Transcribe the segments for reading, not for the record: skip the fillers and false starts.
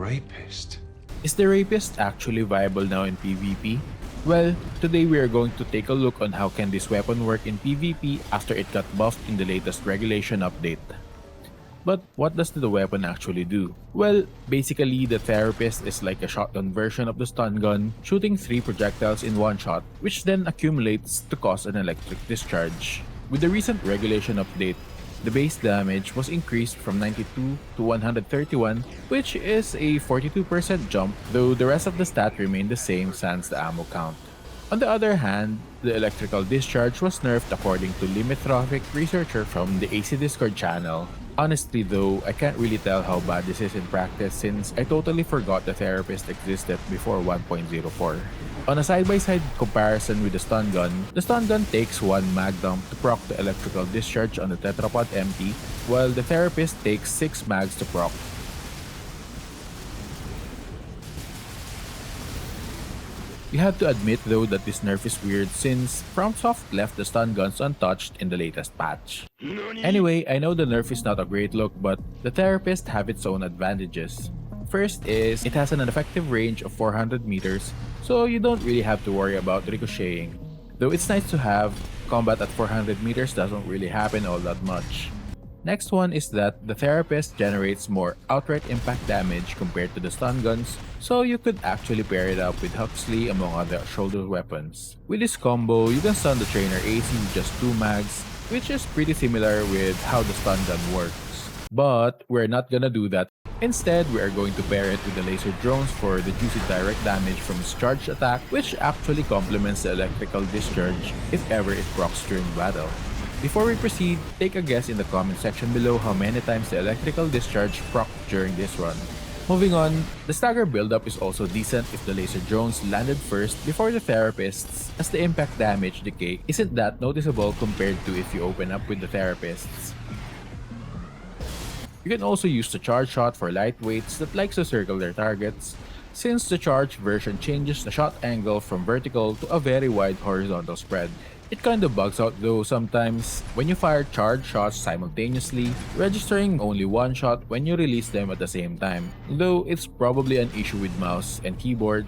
rapist. Is the rapist actually viable now in PvP? Well, today we are going to take a look on how can this weapon work in PvP after it got buffed in the latest regulation update. But what does the weapon actually do? Well, basically the Therapist is like a shotgun version of the stun gun, shooting 3 projectiles in one shot, which then accumulates to cause an electric discharge. With the recent regulation update, the base damage was increased from 92 to 131, which is a 42% jump, though the rest of the stat remained the same sans the ammo count. On the other hand, the electrical discharge was nerfed according to Limitroffic researcher from the AC Discord channel. Honestly though, I can't really tell how bad this is in practice since I totally forgot the Therapist existed before 1.04. On a side-by-side comparison with the stun gun takes 1 mag dump to proc the electrical discharge on the tetrapod empty, while the Therapist takes 6 mags to proc. You have to admit though that this nerf is weird since FromSoft left the stun guns untouched in the latest patch. Anyway, I know the nerf is not a great look, but the Therapist have its own advantages. First is, it has an effective range of 400 meters, so you don't really have to worry about ricocheting. Though it's nice to have, combat at 400 meters doesn't really happen all that much. Next one is that the Therapist generates more outright impact damage compared to the stun guns, so you could actually pair it up with Huxley among other shoulder weapons. With this combo, you can stun the trainer AC with just 2 mags, which is pretty similar with how the stun gun works. But we're not gonna do that. Instead, we are going to pair it with the laser drones for the juicy direct damage from its charged attack, which actually complements the electrical discharge if ever it procs during battle. Before we proceed, take a guess in the comment section below how many times the electrical discharge proc during this run. Moving on, the stagger buildup is also decent if the laser drones landed first before the Therapists, as the impact damage decay isn't that noticeable compared to if you open up with the Therapists. You can also use the charge shot for lightweights that likes to circle their targets, since the charged version changes the shot angle from vertical to a very wide horizontal spread. It kinda bugs out though sometimes when you fire charged shots simultaneously, registering only one shot when you release them at the same time, though it's probably an issue with mouse and keyboard.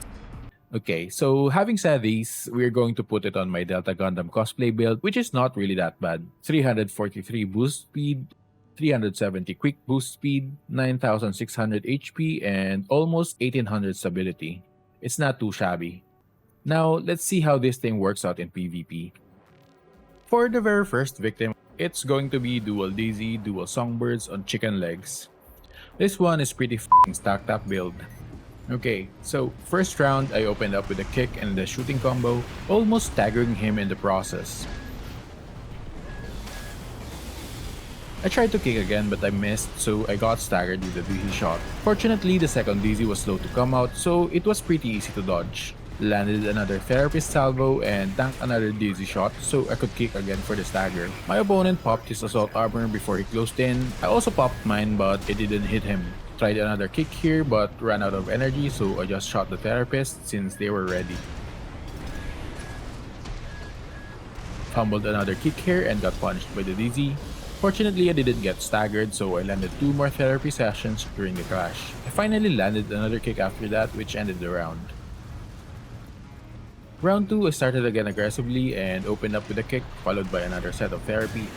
Okay, so having said these, we're going to put it on my Delta Gundam cosplay build, which is not really that bad. 343 boost speed, 370 quick boost speed, 9600 HP, and almost 1800 stability. It's not too shabby. Now, let's see how this thing works out in PvP. For the very first victim, it's going to be dual DZ, dual songbirds on chicken legs. This one is pretty f***ing stacked up build. Okay, so first round I opened up with a kick and the shooting combo, almost staggering him in the process. I tried to kick again but I missed, so I got staggered with the DZ shot. Fortunately, the second DZ was slow to come out, so it was pretty easy to dodge. Landed another Therapist salvo and tanked another DZ shot so I could kick again for the stagger. My opponent popped his assault armor before he closed in. I also popped mine but it didn't hit him. Tried another kick here but ran out of energy, so I just shot the Therapist since they were ready. Fumbled another kick here and got punished by the DZ. Fortunately, I didn't get staggered, so I landed 2 more therapy sessions during the clash. I finally landed another kick after that, which ended the round. Round 2, I started again aggressively and opened up with a kick, followed by another set of therapy.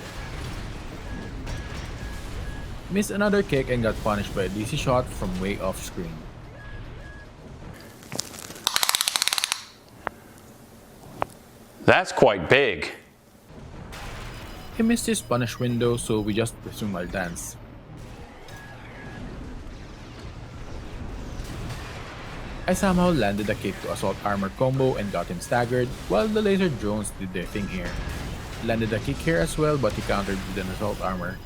Missed another kick and got punished by a DC shot from way off screen. That's quite big. He missed his punish window, so we just resumed our dance. I somehow landed a kick to assault armor combo and got him staggered, while the laser drones did their thing here. Landed a kick here as well, but he countered with an assault armor.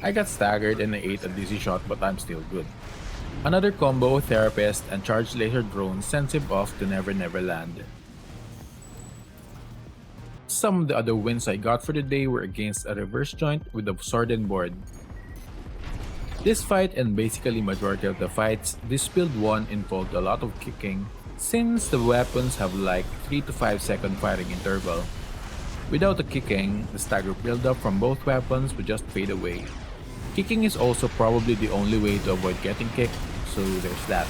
I got staggered and I ate a DC shot, but I'm still good. Another combo, Therapist, and charged laser drone sends him off to Never Never Land. Some of the other wins I got for the day were against a reverse joint with a sword and board. This fight and basically majority of the fights, this build 1 involved a lot of kicking since the weapons have like 3 to 5 second firing interval. Without the kicking, the stagger build-up from both weapons would just fade away. Kicking is also probably the only way to avoid getting kicked, so there's that.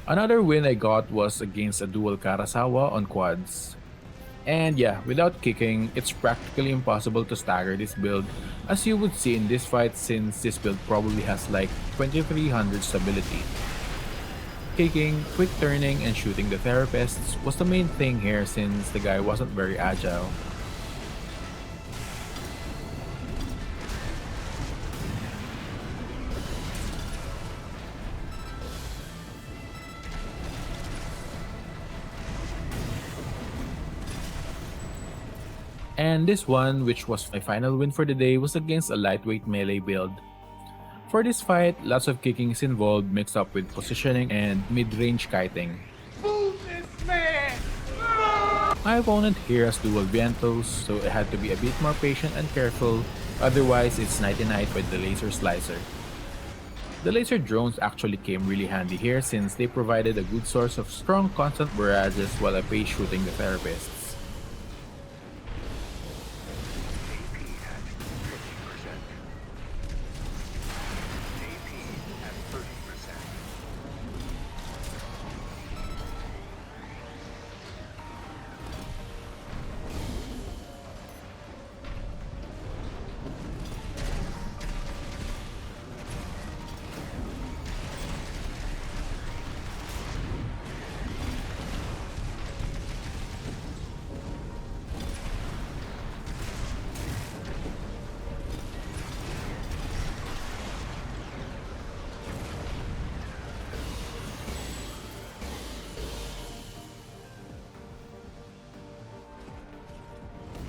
Another win I got was against a dual Karasawa on quads. And yeah, without kicking, it's practically impossible to stagger this build, as you would see in this fight since this build probably has like 2300 stability. Kicking, quick turning, and shooting the therapists was the main thing here since the guy wasn't very agile. And this one, which was my final win for the day, was against a lightweight melee build. For this fight, lots of kicking is involved mixed up with positioning and mid-range kiting. My opponent here has dual vientos, so I had to be a bit more patient and careful, otherwise it's nighty-night with the laser slicer. The laser drones actually came really handy here since they provided a good source of strong constant barrages while I pace shooting the therapists.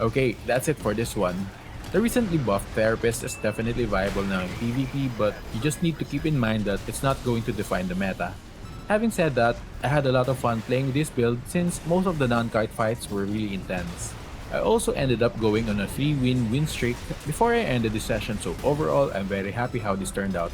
Okay, that's it for this one. The recently buffed Therapist is definitely viable now in PvP, but you just need to keep in mind that it's not going to define the meta. Having said that, I had a lot of fun playing with this build since most of the non-kite fights were really intense. I also ended up going on a 3-win streak before I ended the session, so overall I'm very happy how this turned out.